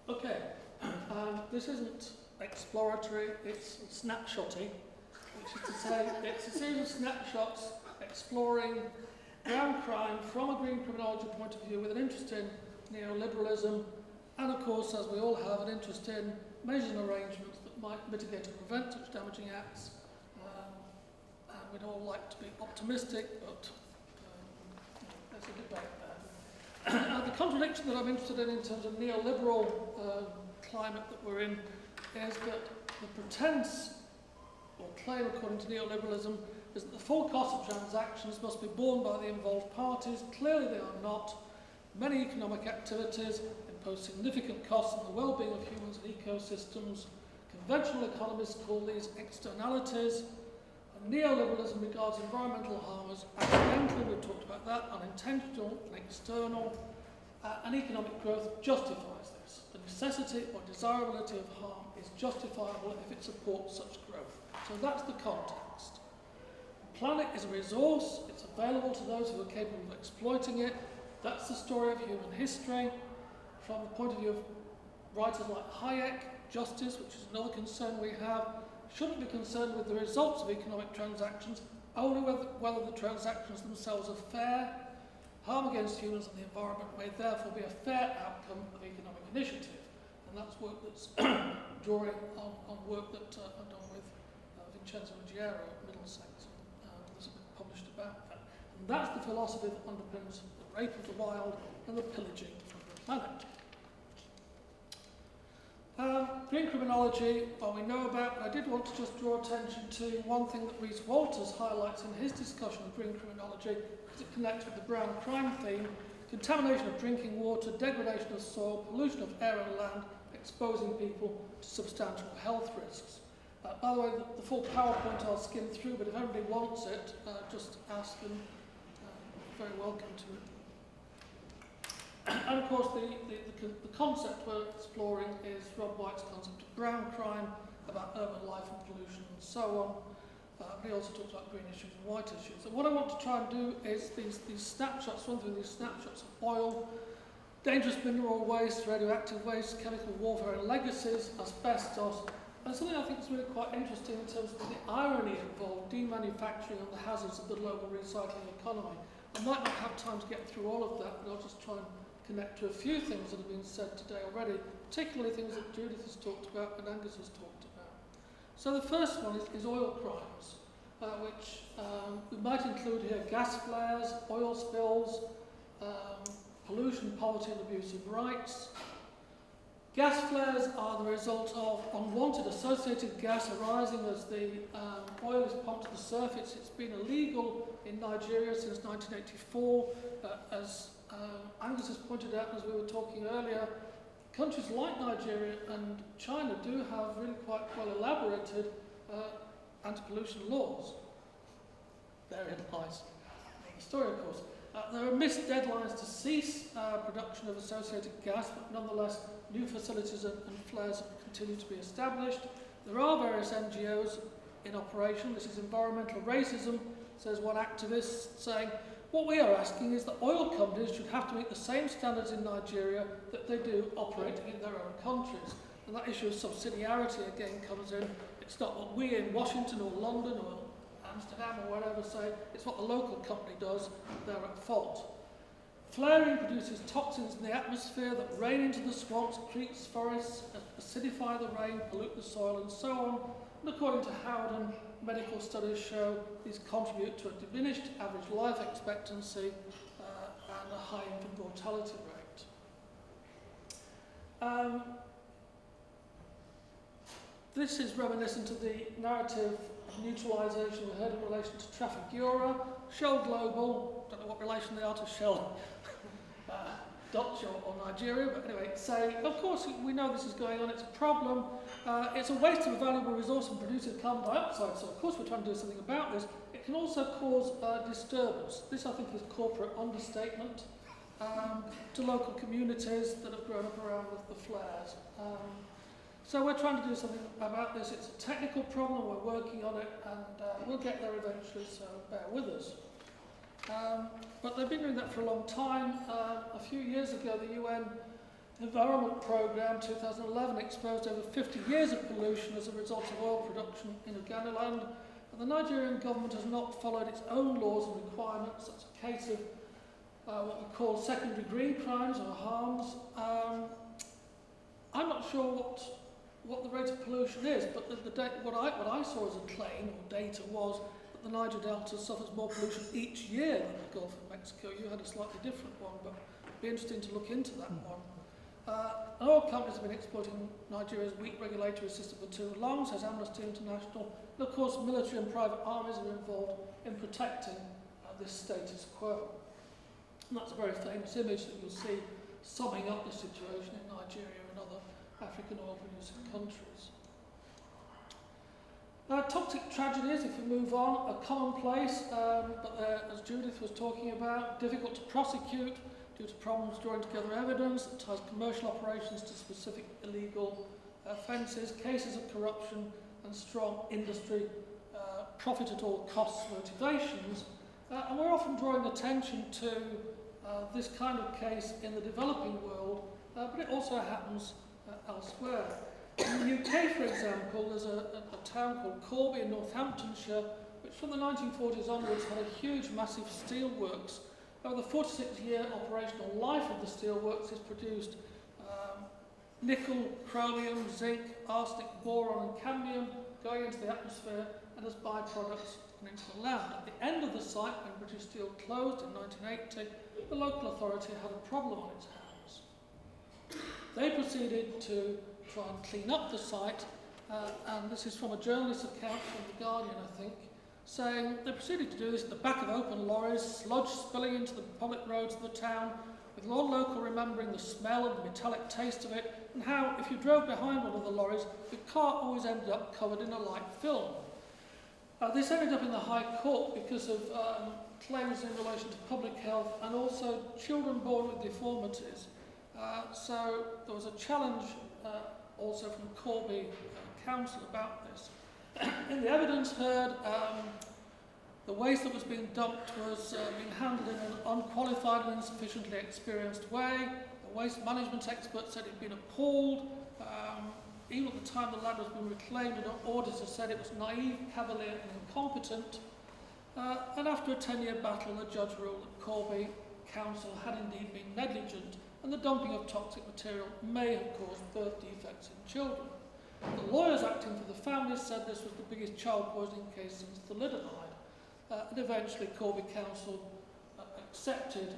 Okay, this isn't exploratory, it's snapshotty, which is to say it's a series of snapshots exploring ground crime from a green criminology point of view with an interest in neoliberalism and, of course, as we all have, an interest in measures and arrangements that might mitigate or prevent such damaging acts. And we'd all like to be optimistic, but there's a debate there. The contradiction that I'm interested in terms of neoliberal climate that we're in is that the pretense or claim according to neoliberalism is that the full cost of transactions must be borne by the involved parties. Clearly they are not. Many economic activities impose significant costs on the well-being of humans and ecosystems. Conventional economists call these externalities. And neoliberalism regards environmental harm as accidental, we've talked about that, unintentional and external, and economic growth justifies this. The necessity or desirability of harm is justifiable if it supports such growth. So that's the context. The planet is a resource, it's available to those who are capable of exploiting it. That's the story of human history. From the point of view of writers like Hayek, justice, which is another concern we have, shouldn't be concerned with the results of economic transactions, only whether the transactions themselves are fair. Harm against humans and the environment may therefore be a fair outcome of economic initiative. And that's work that's drawing on work that I've done with Vincenzo Ruggiero at Middlesex, and there's a book published about that. And that's the philosophy that underpins the rape of the wild and the pillaging of the planet. Green criminology, well, we know about, but I did want to just draw attention to one thing that Rhys Walters highlights in his discussion of green criminology, because it connects with the brown crime theme: contamination of drinking water, degradation of soil, pollution of air and land, exposing people to substantial health risks. By the way, the full PowerPoint I'll skim through, but if anybody wants it, just ask and very welcome to it. And of course, the concept we're exploring is Rob White's concept of brown crime, about urban life and pollution and so on. He also talks about green issues and white issues. And what I want to try and do is these snapshots, run through these snapshots of oil, dangerous mineral waste, radioactive waste, chemical warfare and legacies, asbestos, and something I think is really quite interesting in terms of the irony involved, demanufacturing and the hazards of the global recycling economy. I might not have time to get through all of that, but I'll just try and connect to a few things that have been said today already, particularly things that Judith has talked about and Angus has talked about. So the first one is oil crimes, which we might include here gas flares, oil spills, pollution, poverty and abuse of rights. Gas flares are the result of unwanted associated gas arising as the oil is pumped to the surface. It's been illegal in Nigeria since 1984. As Angus has pointed out, as we were talking earlier, countries like Nigeria and China do have really quite well elaborated anti-pollution laws. Therein lies the story, of course. There are missed deadlines to cease production of associated gas, but nonetheless new facilities and flares continue to be established. There are various NGOs in operation. This is environmental racism, says one activist, saying, what we are asking is that oil companies should have to meet the same standards in Nigeria that they do operating in their own countries. And that issue of subsidiarity again comes in. It's not what we in Washington or London or Amsterdam or wherever say, it's what the local company does, they're at fault. Flaring produces toxins in the atmosphere that rain into the swamps, creeks, forests, acidify the rain, pollute the soil and so on. And according to Howden, medical studies show these contribute to a diminished average life expectancy and a high infant mortality rate. This is reminiscent of the narrative of neutralisation we heard in relation to Trafigura. Shell Global, don't know what relation they are to Shell Dutch or Nigeria, but anyway, say, of course we know this is going on, it's a problem, it's a waste of a valuable resource and produces carbon dioxide, so of course we're trying to do something about this. It can also cause disturbance. This I think is corporate understatement to local communities that have grown up around the flares. So we're trying to do something about this. It's a technical problem, we're working on it, and we'll get there eventually, so bear with us. But they've been doing that for a long time. A few years ago, the UN Environment Programme 2011 exposed over 50 years of pollution as a result of oil production in Ogoniland. And the Nigerian government has not followed its own laws and requirements. That's a case of what we call secondary green crimes or harms. I'm not sure what the rate of pollution is, but what I saw as a claim or data was that the Niger Delta suffers more pollution each year than the Gulf of Mexico. You had a slightly different one, but it'd be interesting to look into that one. Oil companies have been exploiting Nigeria's weak regulatory system for too long, says Amnesty International. And of course, military and private armies are involved in protecting this status quo. And that's a very famous image that you'll see summing up the situation in Nigeria and other African oil-producing countries. Toxic tragedies, if we move on, are commonplace, but they're, as Judith was talking about, difficult to prosecute due to problems drawing together evidence that ties commercial operations to specific illegal offences, cases of corruption and strong industry profit at all costs motivations. And we're often drawing attention to this kind of case in the developing world, but it also happens elsewhere. In the UK, for example, there's a town called Corby in Northamptonshire, which from the 1940s onwards had a huge, massive steelworks. Over the 46-year operational life of the steelworks, it's produced nickel, chromium, zinc, arsenic, boron and cadmium going into the atmosphere and as byproducts and into the land. At the end of the site, when British Steel closed in 1980, the local authority had a problem on its hands. They proceeded to try and clean up the site, and this is from a journalist's account from The Guardian, I think, saying they proceeded to do this at the back of open lorries, sludge spilling into the public roads of the town, with all local remembering the smell and the metallic taste of it, and how, if you drove behind one of the lorries, your car always ended up covered in a light film. This ended up in the High Court because of claims in relation to public health and also children born with deformities. So there was a challenge also from Corby Council about this. In the evidence heard, the waste that was being dumped was being handled in an unqualified and insufficiently experienced way. The waste management expert said he'd been appalled. Even at the time the land was being reclaimed, an auditor said it was naive, cavalier and incompetent. And after a 10-year battle, the judge ruled that Corby Council had indeed been negligent and the dumping of toxic material may have caused birth defects in children. The lawyers acting for the families said this was the biggest child poisoning case since thalidomide. And eventually Corby Council accepted,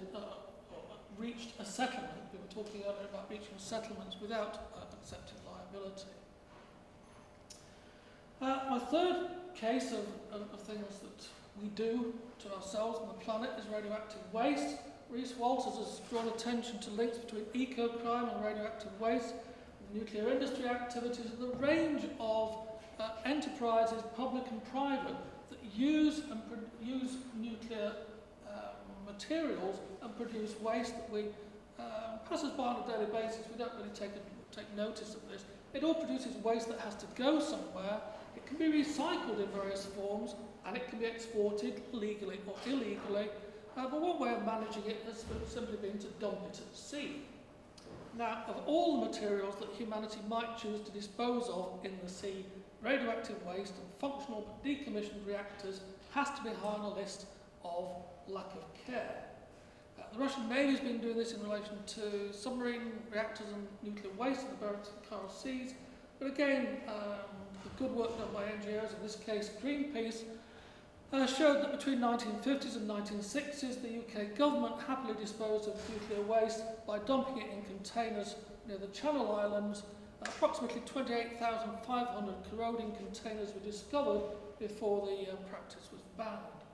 reached a settlement. We were talking earlier about reaching settlements without accepting liability. My third case of things that we do to ourselves and the planet is radioactive waste. Rhys Walters has drawn attention to links between eco-crime and radioactive waste, and nuclear industry activities, and the range of enterprises, public and private, that use nuclear materials and produce waste that we pass us by on a daily basis. We don't really take notice of this. It all produces waste that has to go somewhere. It can be recycled in various forms, and it can be exported legally or illegally. But one way of managing it has simply been to dump it at sea. Now, of all the materials that humanity might choose to dispose of in the sea, radioactive waste and functional but decommissioned reactors has to be high on a list of lack of care. The Russian Navy has been doing this in relation to submarine reactors and nuclear waste in the Barents and Coral Seas. But again, the good work done by NGOs, in this case Greenpeace, showed that between 1950s and 1960s, the UK government happily disposed of nuclear waste by dumping it in containers near the Channel Islands. Approximately 28,500 corroding containers were discovered before the practice was banned.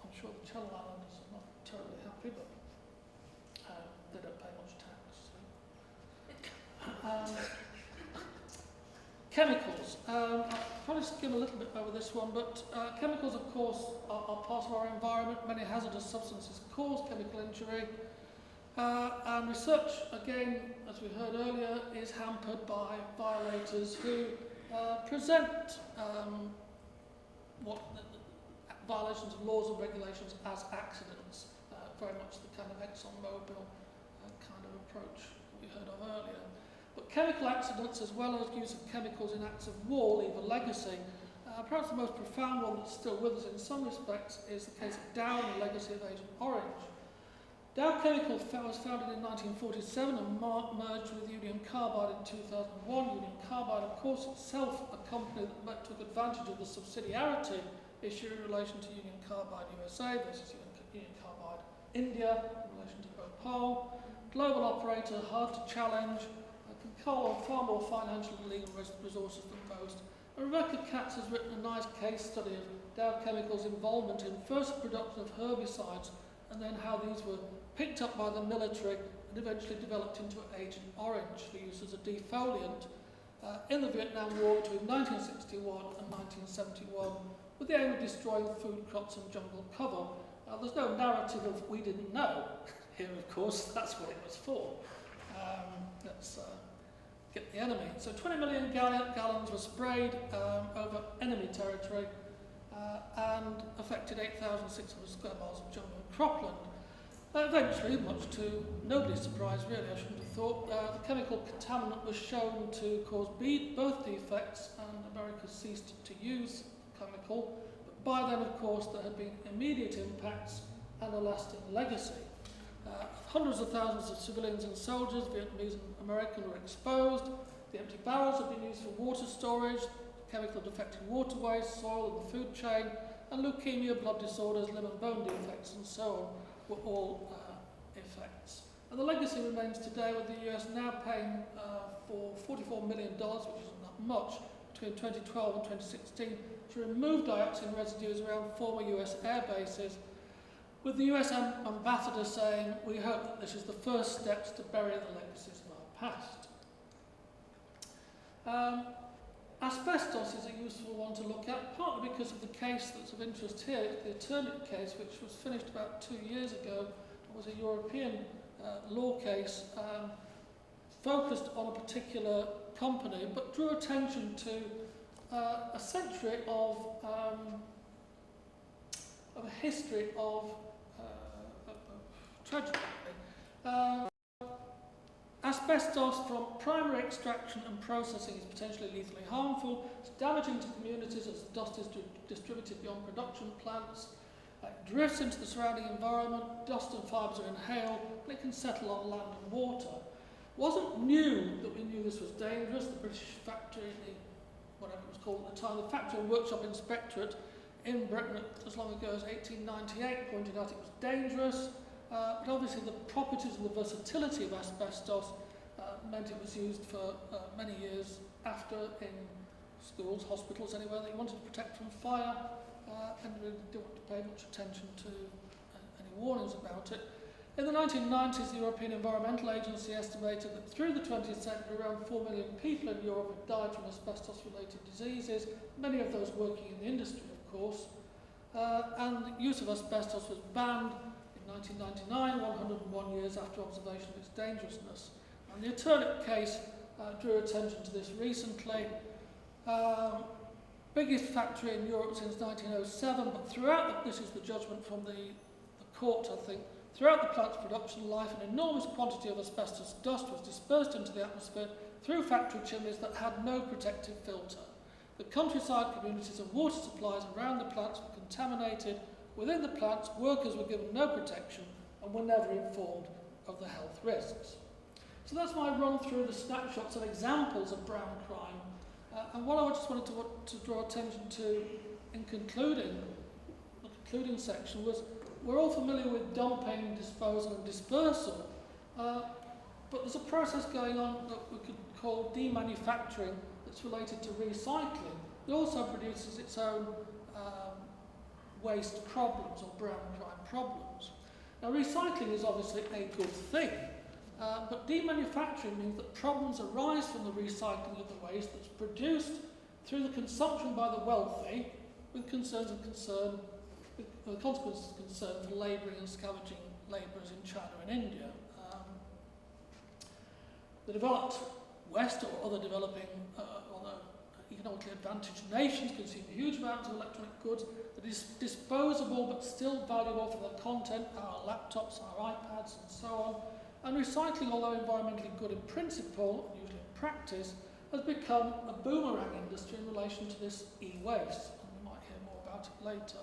I'm sure the Channel Islanders are not terribly happy, but they don't pay much tax. So. Chemicals. I'll probably skim a little bit over this one, but chemicals, of course, are part of our environment. Many hazardous substances cause chemical injury. And research, again, as we heard earlier, is hampered by violators who present violations of laws and regulations as accidents, very much the kind of ExxonMobil kind of approach we heard of earlier. But chemical accidents, as well as use of chemicals in acts of war, leave a legacy. Perhaps the most profound one that's still with us in some respects is the case of Dow and the legacy of Agent Orange. Dow Chemical was founded in 1947 and merged with Union Carbide in 2001. Union Carbide, of course, itself a company that took advantage of the subsidiarity issue in relation to Union Carbide USA versus Union Carbide India in relation to Bhopal. Global operator, hard to challenge, can call on far more financial and legal resources than most. And Rebecca Katz has written a nice case study of Dow Chemical's involvement in first production of herbicides and then how these were picked up by the military and eventually developed into Agent Orange for use as a defoliant in the Vietnam War between 1961 and 1971 with the aim of destroying food crops and jungle cover. There's no narrative of we didn't know here, of course, that's what it was for. Let's get the enemy. So 20 million gallons were sprayed over enemy territory and affected 8,600 square miles of jungle and cropland. Eventually, much to nobody's surprise really, I shouldn't have thought, the chemical contaminant was shown to cause birth defects and America ceased to use the chemical. But by then, of course, there had been immediate impacts and a lasting legacy. Hundreds of thousands of civilians and soldiers, Vietnamese and American, were exposed. The empty barrels had been used for water storage, chemical defecting waterways, soil and the food chain, and leukemia, blood disorders, limb and bone defects, and so on were all effects. And the legacy remains today, with the US now paying for $44 million, which isn't that much, between 2012 and 2016, to remove dioxin residues around former US air bases, with the US ambassador saying, we hope that this is the first steps to bury the legacies of our past. Asbestos is a useful one to look at, partly because of the case that's of interest here. It's the Eternit case, which was finished about 2 years ago. It was a European law case focused on a particular company, but drew attention to a century of a history of tragedy. Asbestos from primary extraction and processing is potentially lethally harmful. It's damaging to communities as dust is distributed beyond production plants. It drifts into the surrounding environment, dust and fibres are inhaled, and it can settle on land and water. It wasn't new that we knew this was dangerous. The British factory, whatever it was called at the time, the Factory and Workshop Inspectorate in Britain as long ago as 1898 pointed out it was dangerous. But obviously the properties and the versatility of asbestos meant it was used for many years after in schools, hospitals, anywhere that you wanted to protect from fire and really didn't want to pay much attention to any warnings about it. In the 1990s, the European Environmental Agency estimated that through the 20th century, around 4 million people in Europe had died from asbestos-related diseases, many of those working in the industry, of course. And the use of asbestos was banned 1999, 101 years after observation of its dangerousness. And the Eternit case drew attention to this recently. Biggest factory in Europe since 1907, but throughout, this is the judgment from the court, I think, throughout the plant's production life, an enormous quantity of asbestos dust was dispersed into the atmosphere through factory chimneys that had no protective filter. The countryside communities and water supplies around the plants were contaminated. Within the plants, workers were given no protection and were never informed of the health risks. So that's my run through the snapshots and examples of brown crime. And what I just wanted to draw attention to in the concluding section was we're all familiar with dumping, disposal and dispersal, but there's a process going on that we could call demanufacturing that's related to recycling. It also produces its own waste problems or brown crime problems. Now recycling is obviously a good thing, but demanufacturing means that problems arise from the recycling of the waste that's produced through the consumption by the wealthy, with consequences of concern for labouring and scavenging labourers in China and India. The developed West or other developing, although economically advantaged nations consume huge amounts of electronic goods that is disposable but still valuable for their content, our laptops, our iPads and so on. And recycling, although environmentally good in principle, usually in practice, has become a boomerang industry in relation to this e-waste. And we might hear more about it later.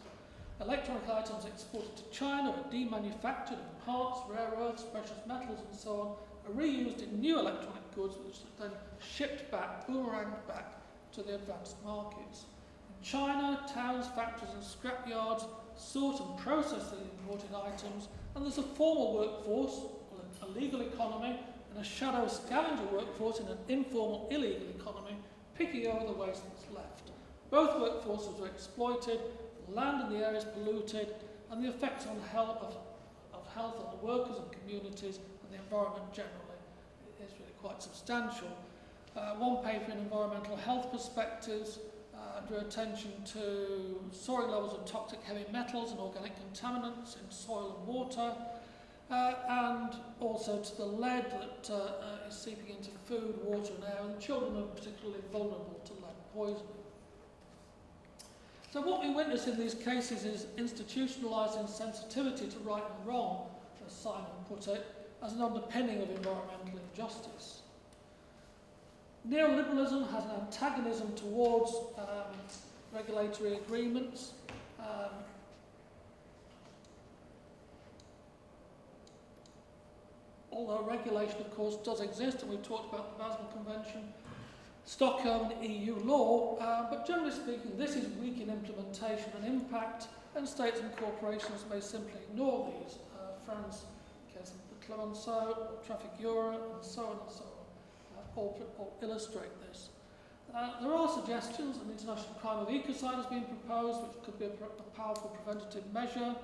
Electronic items exported to China are demanufactured and parts, rare earths, precious metals and so on are reused in new electronic goods which are then shipped back, boomeranged back to the advanced markets. In China, towns, factories and scrapyards sort and process these imported items, and there's a formal workforce, a legal economy, and a shadow scavenger workforce in an informal illegal economy, picking over the waste that's left. Both workforces are exploited, land in the area is polluted, and the effects on health on the workers and communities and the environment generally is really quite substantial. One paper in Environmental Health Perspectives drew attention to soaring levels of toxic heavy metals and organic contaminants in soil and water, and also to the lead that is seeping into food, water and air, and children are particularly vulnerable to lead poisoning. So what we witness in these cases is institutionalised insensitivity to right and wrong, as Simon put it, as an underpinning of environmental injustice. Neoliberalism has an antagonism towards regulatory agreements. Although regulation, of course, does exist, and we've talked about the Basel Convention, Stockholm and EU law, but generally speaking, this is weak in implementation and impact, and states and corporations may simply ignore these. France, in case of the Clemenceau, Traffic Euro, and so on and so on, all illustrate this. There are suggestions. An international crime of ecocide has been proposed, which could be a powerful preventative measure,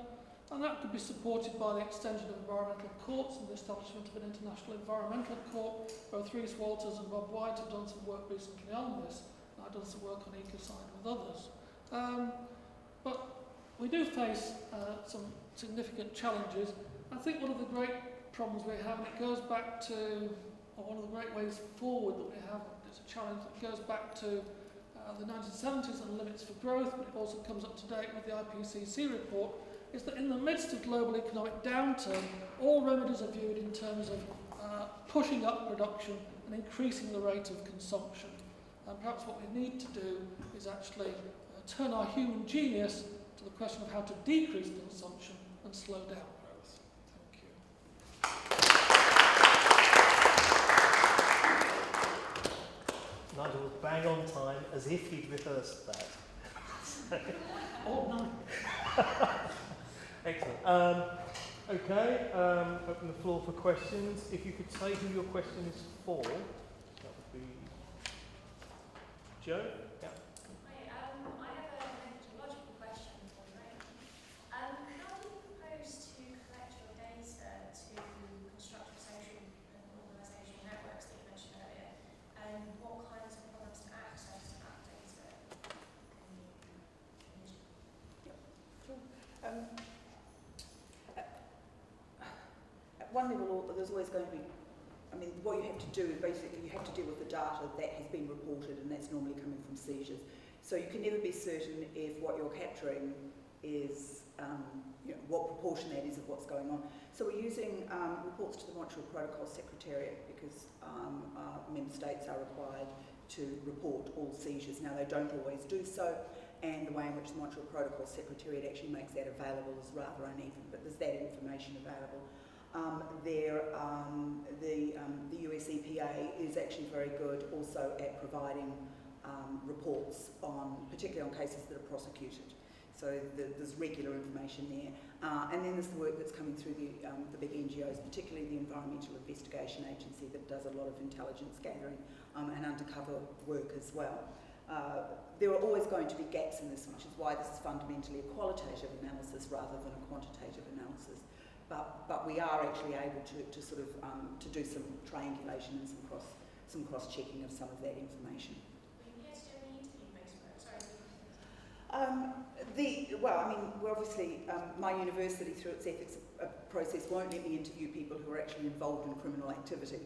and that could be supported by the extension of environmental courts and the establishment of an international environmental court. Both Rhys Walters and Rob White have done some work recently on this, and I've done some work on ecocide with others. But we do face some significant challenges. I think one of the great problems we have, and it goes back to, or one of the great ways forward that we have, it's a challenge that goes back to the 1970s and limits for growth, but it also comes up to date with the IPCC report, is that in the midst of global economic downturn, all remedies are viewed in terms of pushing up production and increasing the rate of consumption. And perhaps what we need to do is actually turn our human genius to the question of how to decrease consumption and slow down growth. Thank you. Nigel was bang on time, as if he'd rehearsed that. Oh, no. Excellent. Okay, open the floor for questions. If you could say who your question is for, that would be Joe. Yeah. Hi, I have a methodological question for you. How do you propose to collect your data to construct your social and organisational networks that you mentioned earlier, and what kinds of products to access that data? At one level, there's always going to be, what you have to do is basically you have to deal with the data that has been reported, and that's normally coming from seizures. So you can never be certain if what you're capturing is, what proportion that is of what's going on. So we're using reports to the Montreal Protocol Secretariat because member states are required to report all seizures. Now, they don't always do so, and the way in which the Montreal Protocol Secretariat actually makes that available is rather uneven, but there's that information available. The US EPA is actually very good also at providing reports on, particularly on cases that are prosecuted. So there's regular information there. And then there's the work that's coming through the big NGOs, particularly the Environmental Investigation Agency that does a lot of intelligence gathering and undercover work as well. There are always going to be gaps in this, which is why this is fundamentally a qualitative analysis rather than a quantitative analysis. But we are actually able to sort of to do some triangulation and some cross-checking of some of that information. We're obviously, my university through its ethics process won't let me interview people who are actually involved in criminal activity.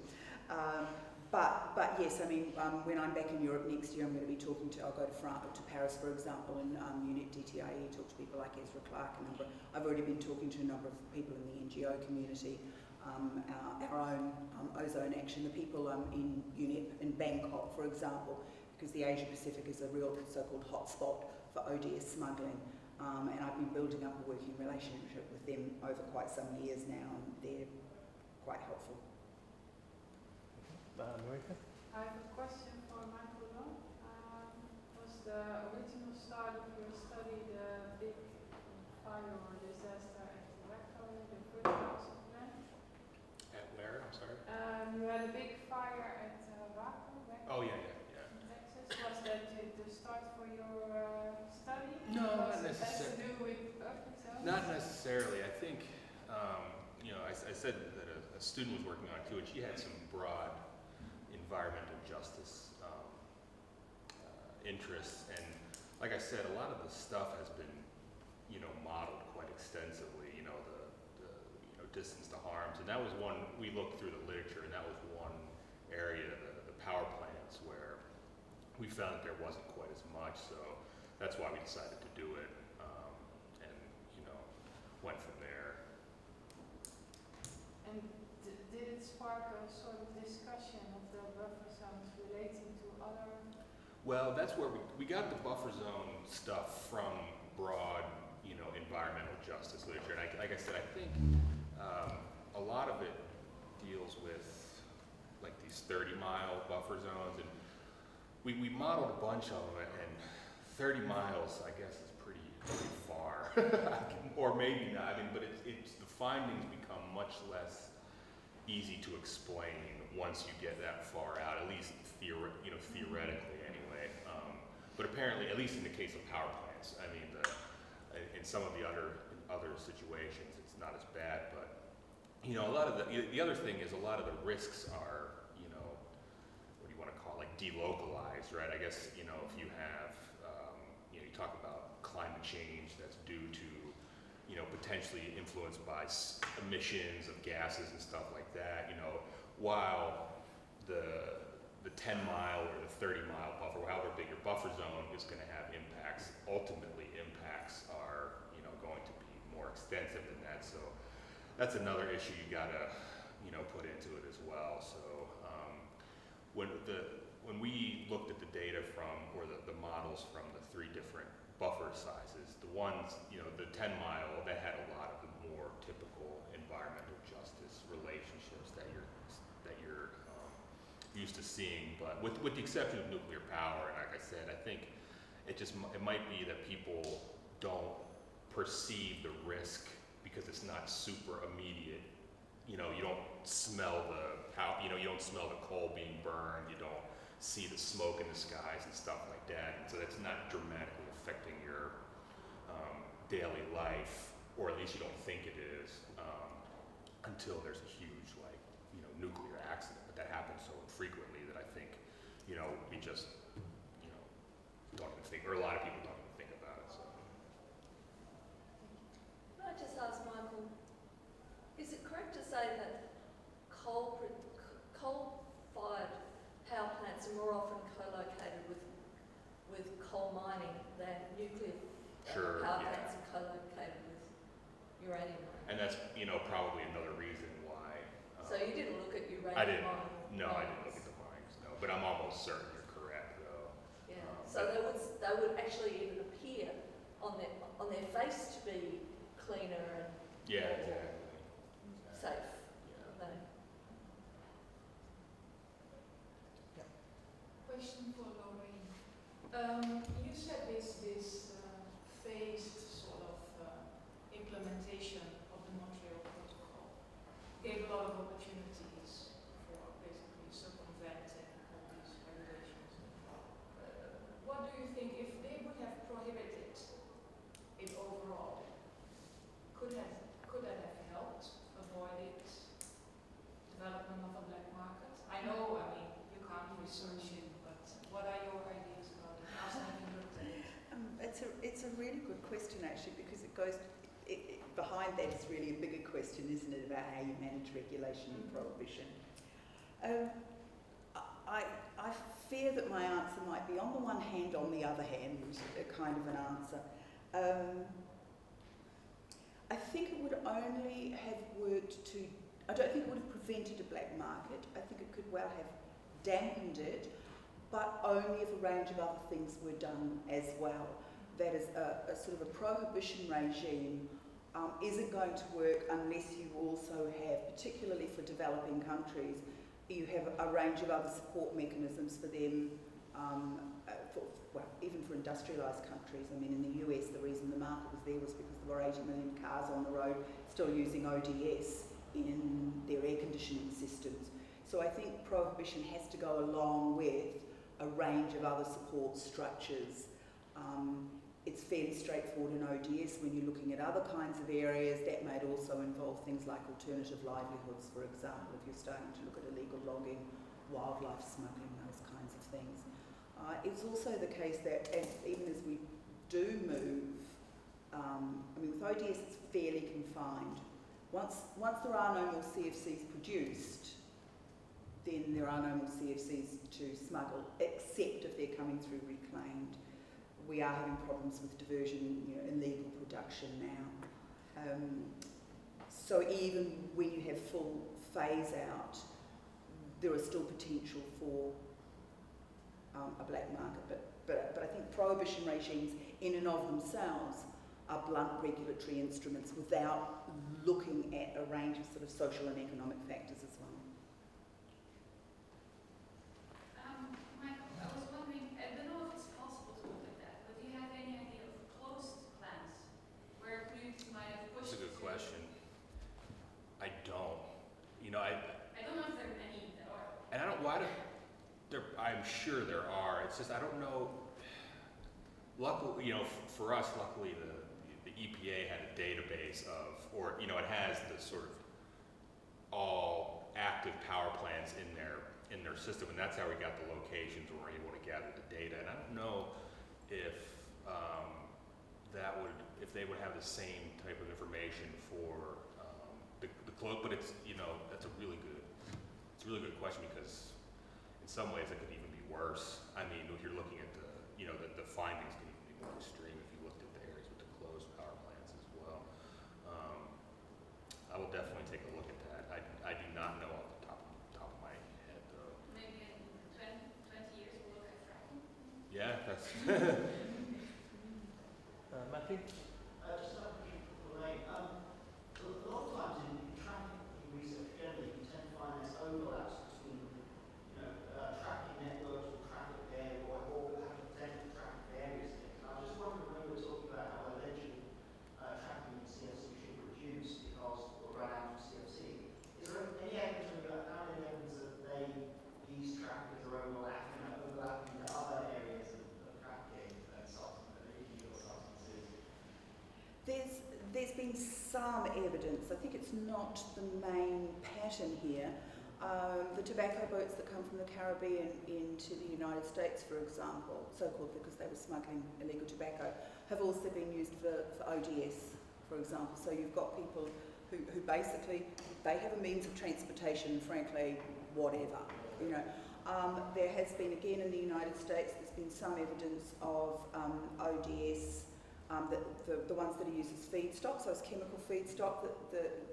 But yes, I mean, when I'm back in Europe next year, I'm going to be talking to, I'll go to Paris, for example, and UNIT DTIE, talk to people like Ezra Clark, I've already been talking to a number of people in the NGO community, our own ozone action, the people in UNIT in Bangkok, for example, because the Asia Pacific is a real so-called hotspot for ODS smuggling, and I've been building up a working relationship with them over quite some years now, and they're quite helpful. Marika? I have a question for Michael Long. Was the original start of your study the big fire or disaster at Waco, the first house of land? At where? I'm sorry. You had a big fire at Waco, Oh yeah. in Texas. Was that the start for your study? No, not Was it necessarily. to do with buffer zones? Not necessarily. I think, I said that a student was working on it too, and she had some broad environmental justice interests. And like I said, a lot of the stuff has been, modeled quite extensively. The distance to harms, and that was one we looked through the literature, and that was one area, the power plants, where we found that there wasn't quite as much. So that's why we decided to do it, and went from there. And did it spark a sort of discussion of the buffer zones relating to other? Well, that's where we got the buffer zone stuff from broad, environmental justice literature. And like I said, I think a lot of it deals with like these 30-mile buffer zones, and we modeled a bunch of them, and 30 miles, I guess, is pretty far, or maybe not. I mean, but it's the findings become much less easy to explain once you get that far out, at least theoretically anyway. But apparently, at least in the case of power plants, I mean, in some of the other situations, it's not as bad. But a lot of the other thing is a lot of the risks are, what do you want to call it, like delocalized, right? I guess if you have, you talk about climate change that's due to, potentially influenced by emissions of gases and stuff like that. While the 10-mile or the 30-mile buffer, however big your buffer zone is going to have impacts, ultimately impacts are, going to be more extensive than that. So that's another issue you gotta, put into it as well. So when we looked at the data from, or the models from the 3 different buffer sizes, the ones, the 10-mile, that had a lot of the more typical environmental justice relationships that you're used to seeing. But with the exception of nuclear power, and like I said, I think it might be that people don't perceive the risk because it's not super immediate. You don't smell you don't smell the coal being burned. You don't see the smoke in the skies and stuff like that. And so that's not dramatically affecting your daily life, or at least you don't think it is, until there's a huge nuclear accident. But that happens so infrequently that I think we just don't even think, or a lot of people don't even think about it. So. Can I just ask Michael, is it correct to say that coal-fired power plants are more often co-located with coal mining than nuclear Sure, power yeah. plants are co-located with uranium mining? And that's probably another reason why. So you didn't look at uranium I didn't. mining? No, I didn't look at the mines. No, but I'm almost certain you're correct, though. Yeah. So they would actually even appear on their face to be cleaner and Yeah, more exactly. safe. Yeah. than Question for Lorraine. You said this phased sort of implementation of the Montreal Protocol gave a lot of opportunities for basically circumventing all these regulations. What do you think, if they would have prohibited it overall, could that have helped avoid development of a black market? I know, you can't research it, but what are your ideas about it? After having looked at it? It's a really good question, actually, because it goes behind that is really a bigger question, isn't it, about how you manage regulation and prohibition. Um, I fear that my answer might be on the one hand, on the other hand, a kind of an answer. I think it would only have worked to, I don't think it would have prevented a black market. I think it could well have dampened it, but only if a range of other things were done as well. That is, a sort of a prohibition regime isn't going to work unless you also have, particularly for developing countries, you have a range of other support mechanisms for them, even for industrialised countries. I mean, in the US, the reason the market was there was because there were 80 million cars on the road still using ODS in their air conditioning systems. So I think prohibition has to go along with a range of other support structures. It's fairly straightforward in ODS when you're looking at other kinds of areas. That might also involve things like alternative livelihoods, for example, if you're starting to look at illegal logging, wildlife smuggling, those kinds of things. It's also the case that even as we do move, I mean, with ODS it's fairly confined. Once there are no more CFCs produced, then there are no more CFCs to smuggle, except if they're coming through reclaimed. We are having problems with diversion, illegal production now. So even when you have full phase out, there is still potential for a black market. But I think prohibition regimes in and of themselves are blunt regulatory instruments without looking at a range of sort of social and economic factors as well. Michael, I was wondering, I don't know if it's possible to look at that, but do you have any idea of closed plans where you might have pushed? That's a good to- question. I don't. I don't know if there are any that are. And I don't, why do, I'm sure there are, it's just, I don't know, luckily, for us, luckily the EPA had a database of, or, it has the sort of all active power plants in their system, and that's how we got the locations where we're able to gather the data. And I don't know if if they would have the same type of information for the close, but it's, that's a really good question, because in some ways it could even be worse. I mean, if you're looking at the findings could even be more extreme if you looked at the areas with the closed power plants as well. I will definitely take a look at that. I do not know off the top of my head though. Maybe in 20 years we'll look at fracking. Yeah, that's Matthew? Just another question for Lorraine. A lot of times in tracking research generally, you tend to find there's overlaps between, tracking networks or traffic there, or having potential traffic various things. I was just wondering when we were talking about how allegedly tracking in CFC should reduce because we'll run out of CFC. Is there any evidence when you're found any evidence that these traffickers are overlapping into other areas of trafficking and illegal substances? There's been some evidence. I think it's not the main pattern here. The tobacco boats that come from the Caribbean into the United States, for example, so-called because they were smuggling illegal tobacco, have also been used for ODS, for example. So you've got people who basically, they have a means of transportation, frankly, whatever, There has been, again in the United States, there's been some evidence of ODS, the ones that are used as feedstock, so as chemical feedstock,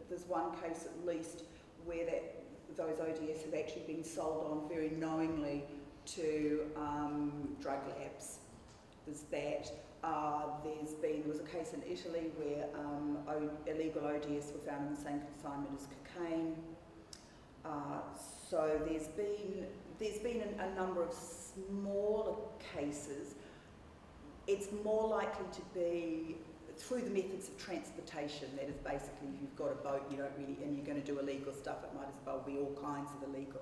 there's one case at least where those ODS have actually been sold on very knowingly to drug labs. There's that. There was a case in Italy where illegal ODS were found in the same consignment as cocaine. So there's been a number of smaller cases. It's more likely to be through the methods of transportation. That is basically, if you've got a boat, and you're going to do illegal stuff, it might as well be all kinds of illegal,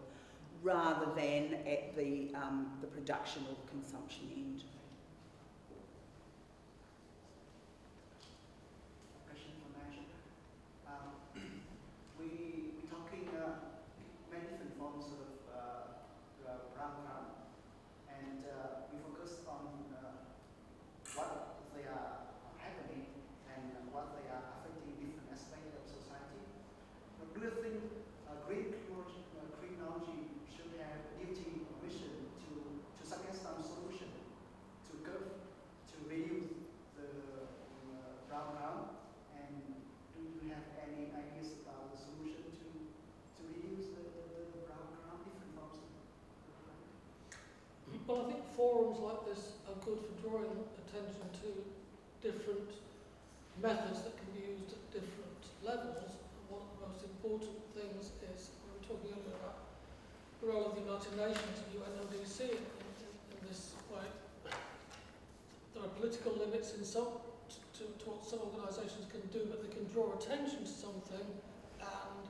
rather than at the production or the consumption end. Question for Nigel. We're talking many different forms of brown crime, and we focus on what they are happening and what they are affecting different aspects of society. But do you think criminology Well, I think forums like this are good for drawing attention to different methods that can be used at different levels. And one of the most important things is, we were talking earlier about the role of the United Nations and UNODC in this way. There are political limits in some to what some organisations can do, but they can draw attention to something, and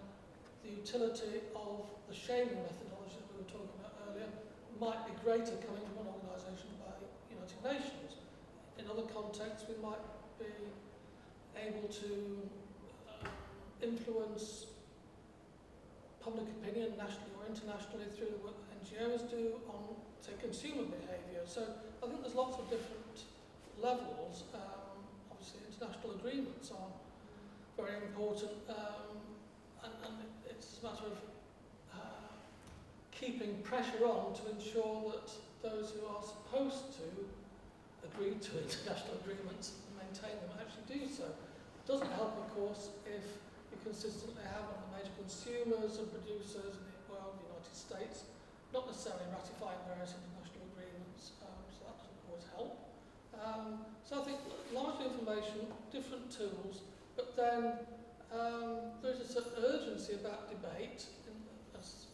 the utility of the shaming methodology that we were talking about earlier might be greater coming from an organisation by United Nations. In other contexts, we might be able to influence public opinion nationally or internationally through the work that NGOs do on, say, consumer behaviour. So I think there's lots of different levels. Obviously, international agreements are very important, and it's a matter of keeping pressure on to ensure that those who are supposed to agree to international agreements and maintain them actually do so. It doesn't help, of course, if you consistently have one of the major consumers and producers in the world, the United States, not necessarily ratifying various international agreements, so that doesn't always help. So I think large information, different tools, but then there's a certain urgency about debate. As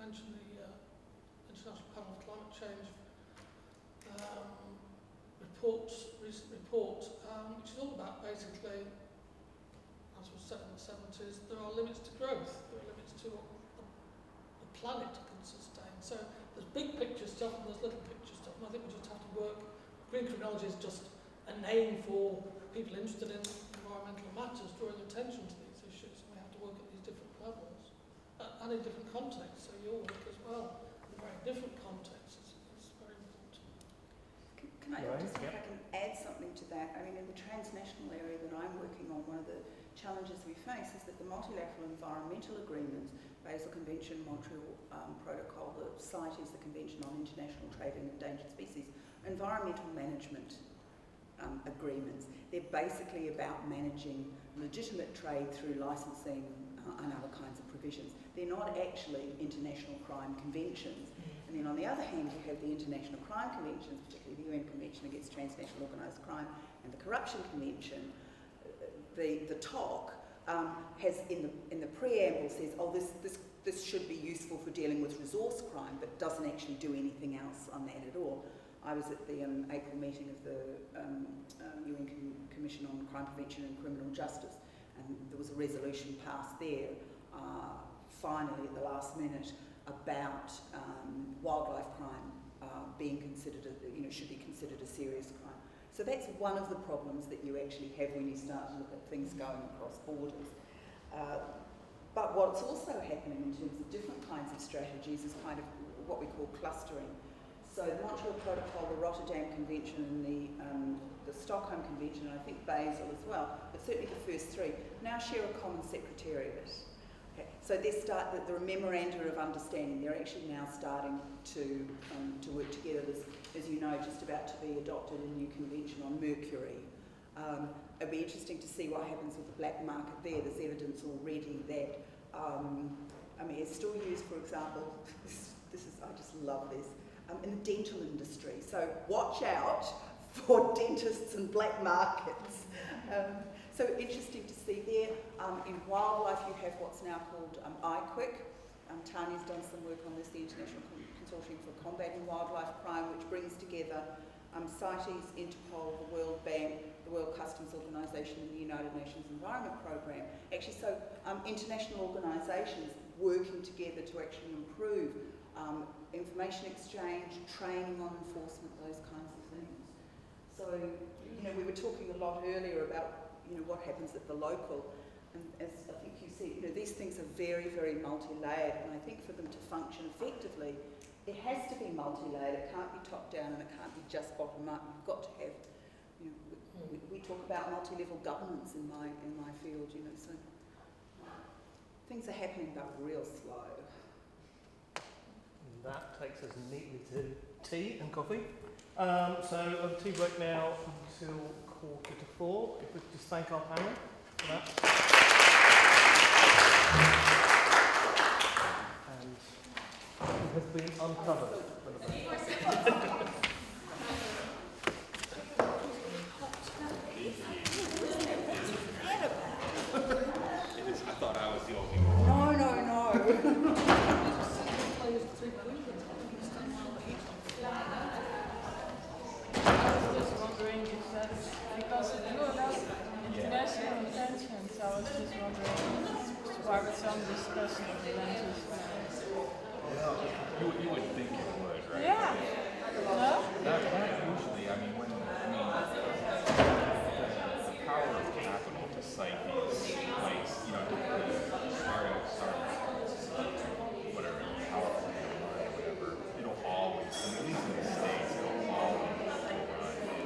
I mentioned, the International Panel of Climate Change recent report, which is all about basically, as was said in the 70s, there are limits to growth, there are limits to what the planet can sustain. So there's big picture stuff and there's little picture stuff, and I think we just have to work. Green criminology is just a name for people interested in environmental matters, drawing attention to these issues, and we have to work at these different levels and in different contexts. So your work as well, in very different contexts, is very important. Can I just see if I can add something to that? I mean, in the transnational area that I'm working on, one of the challenges we face is that the multilateral environmental agreements, Basel Convention, Montreal Protocol, the CITES, the Convention on International Trade in Endangered Species, environmental management agreements. They're basically about managing legitimate trade through licensing and other kinds of provisions. They're not actually international crime conventions. And then on the other hand, you have the international crime conventions, particularly the UN Convention Against Transnational Organised Crime and the Corruption Convention. The TOC has in the preamble says, oh, this should be useful for dealing with resource crime, but doesn't actually do anything else on that at all. I was at the April meeting of the UN Commission on Crime Prevention and Criminal Justice, and there was a resolution passed there, finally at the last minute, about wildlife crime being considered, should be considered a serious crime. So that's one of the problems that you actually have when you start to look at things going across borders. But what's also happening in terms of different kinds of strategies is kind of what we call clustering. So the Montreal Protocol, the Rotterdam Convention and the Stockholm Convention, and I think Basel as well, but certainly the first three, now share a common secretariat. Okay. So there are memoranda of understanding. They're actually now starting to work together. There's, as you know, just about to be adopted a new convention on mercury. It'll be interesting to see what happens with the black market there. There's evidence already that, it's still used, for example, I just love this, in the dental industry. So watch out for dentists and black markets. So interesting to see there. In wildlife, you have what's now called IQUIC. Tanya's done some work on this, the International Consortium for Combating Wildlife Crime, which brings together CITES, Interpol, the World Bank, the World Customs Organisation and the United Nations Environment Programme. Actually, so international organisations working together to actually improve information exchange, training on enforcement, those kinds of things. So, we were talking a lot earlier about, what happens at the local, and as I think you see, these things are very, very multi-layered, and I think for them to function effectively, it has to be multi-layered. It can't be top-down and it can't be just bottom-up. You've got to have, we talk about multi-level governance in my field, so things are happening but real slow. That takes us neatly to tea and coffee. So a tea break now until 3:45. If we could just thank our panel for that. And it has been uncovered. I thought I was the only one. No, no, no. I was just wondering if that's because it drew a lot of international attention, so I was just wondering if sparked some discussion of the lenses. Well, you would think it would, right? Yeah. No? Not usually. I mean, the power of capital to cite these places, you know, whatever, powerful or whatever, it'll always, at least in the States, it'll always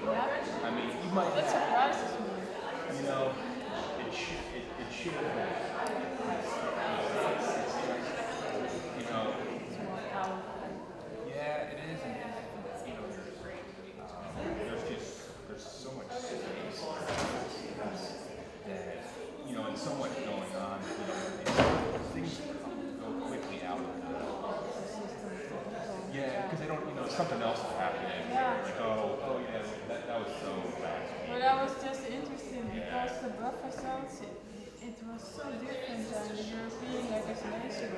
run. Yeah. I mean, you might, That surprises me. you know, it should have been. You know, It's more powerful. yeah, it is, and you know, there's so much space that, you know, and so much going on, you know, things go quickly out of the, yeah, because they don't, you know, something else is happening. Yeah. Like, oh yeah, that was so last week. But that was just interesting because the buffer zones, it was so different than the European legislation.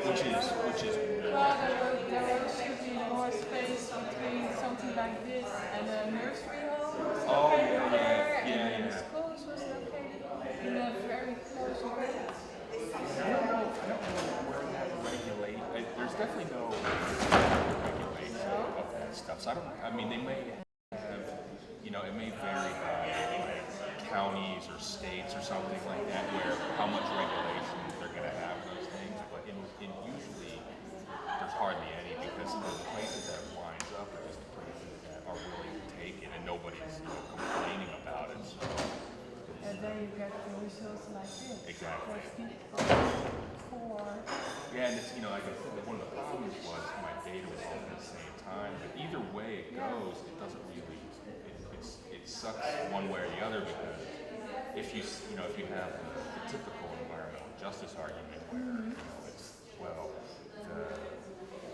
Which is, Well, there should be more space between something like this and a nursery home was Oh, located there, yeah, and then yeah. the schools was located in a very close place. I don't know where that there's definitely no regulation of that stuff. So I mean, they may have, you know, it may vary by like counties or states or something like that, where how much regulation they're going to have of those things. But in usually, there's hardly any because the places that it winds up are just the places that are willing to take it and nobody's, you know, complaining about it. So, And then you get the results like this. Exactly. Because people poor. yeah, and it's, you know, like I said, one of the problems was my data was all at the same time. But either way it goes, it doesn't really, it sucks one way or the other because if you have the typical environmental justice argument where, you know, it's, well,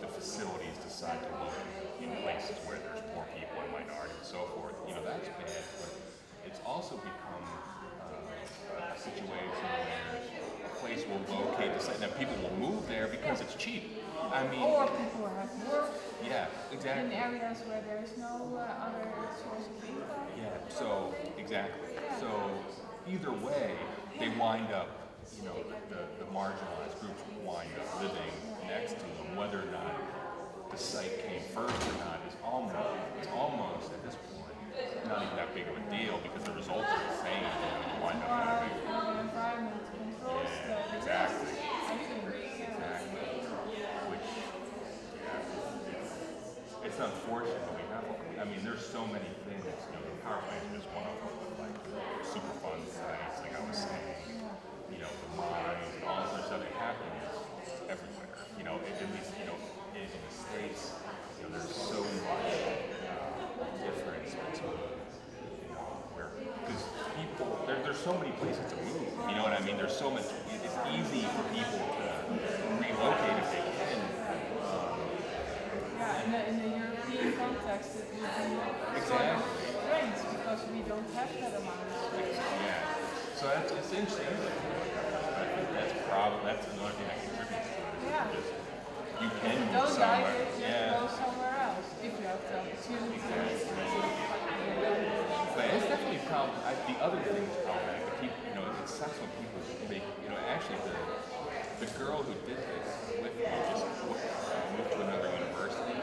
the facilities decide to look in places where there's poor people and minorities and so forth, you know, that's bad. But it's also become a situation where a place will locate the site and people will move there because it's cheap. I mean, Or people have work yeah, in exactly. areas where there is no other source of income. Yeah, so, exactly. So, either way, they wind up, you know, the marginalized groups wind up living next to them, whether or not the site came first or not is almost at this point, not even that big of a deal because the results are the same. You wind up having, The environment controls that. exactly. I think, Exactly. Which, yeah, it's unfortunate, but we have, I mean, there's so many things, you know, the power plant is one of them, like Superfund sites, like I was saying, you know, the mines, and all this other stuff that happens everywhere, you know, at least, you know, in the States, you know, there's so much difference between, you know, where, because people, there's so many places to move, you know what I mean? There's so much, it's easy for people to relocate if they can. Yeah, in the European context, it would be sort of strange because we don't have that amount of space. Yeah. So it's interesting. I think that's another thing that contributes to it. Yeah. Just, you can move Don't like somewhere. it, just go somewhere else if you have the opportunity. But it's definitely a problem. The other thing is problematic. But people, you know, it sucks when people make, you know, actually the girl who did this with me just moved to another university.